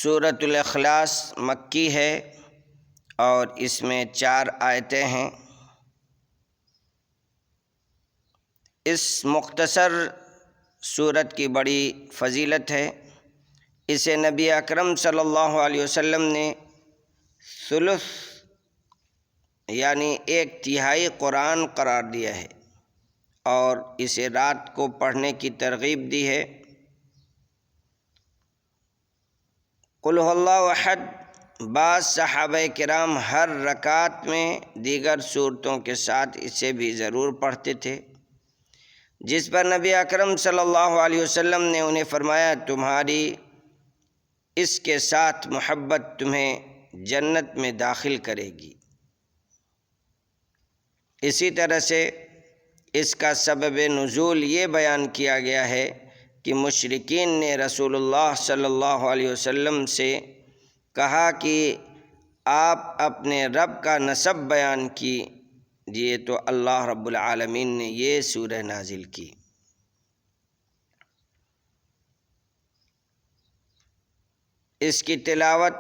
سورۃ الاخلاص مکی ہے اور اس میں 4 آیتیں ہیں۔ اس مختصر سورت کی بڑی فضیلت ہے۔ اسے نبی اکرم صلی اللہ علیہ وسلم نے ثلث یعنی 1/3 قرآن قرار دیا ہے اور اسے رات کو پڑھنے کی ترغیب دی ہے۔ قل هو اللہ احد، بعض صحابہ کرام ہر رکعت میں دیگر سورتوں کے ساتھ اسے بھی ضرور پڑھتے تھے، جس پر نبی اکرم صلی اللہ علیہ وسلم نے انہیں فرمایا، تمہاری اس کے ساتھ محبت تمہیں جنت میں داخل کرے گی۔ اسی طرح سے اس کا سبب نزول یہ بیان کیا گیا ہے کہ مشرکین نے رسول اللہ صلی اللہ علیہ وسلم سے کہا کہ آپ اپنے رب کا نسب بیان کیجیے، تو اللہ رب العالمین نے یہ سورہ نازل کی۔ اس کی تلاوت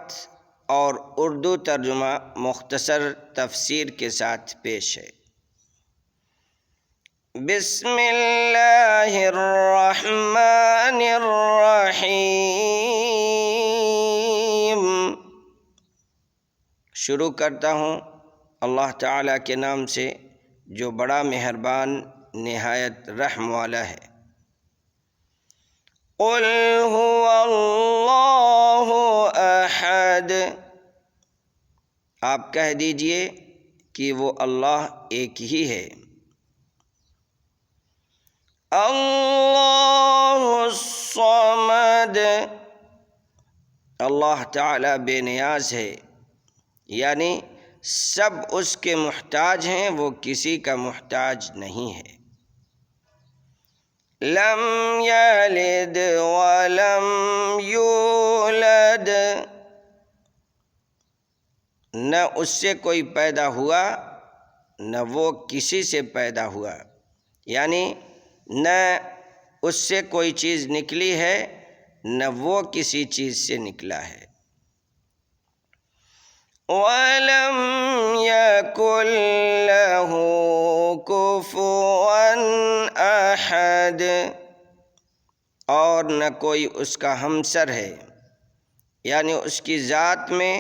اور اردو ترجمہ مختصر تفسیر کے ساتھ پیش ہے۔ بسم اللہ الرحمن الرحیم، شروع کرتا ہوں اللہ تعالیٰ کے نام سے جو بڑا مہربان نہایت رحم والا ہے۔ قل هو اللہ احد، آپ کہہ دیجئے کہ وہ اللہ ایک ہی ہے۔ اللہ الصمد، اللہ تعالیٰ بے نیاز ہے، یعنی سب اس کے محتاج ہیں، وہ کسی کا محتاج نہیں ہے۔ لم یلد ولم یولد، نہ اس سے کوئی پیدا ہوا نہ وہ کسی سے پیدا ہوا، یعنی نہ اس سے کوئی چیز نکلی ہے نہ وہ کسی چیز سے نکلا ہے۔ وَلَمْ يَكُنْ لَهُ كُفُوًا أَحَدٌ، اور نہ کوئی اس کا ہمسر ہے، یعنی اس کی ذات میں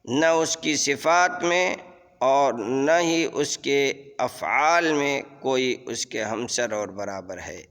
نہ اس کی صفات میں اور نہ ہی اس کے افعال میں کوئی اس کے ہمسر اور برابر ہے۔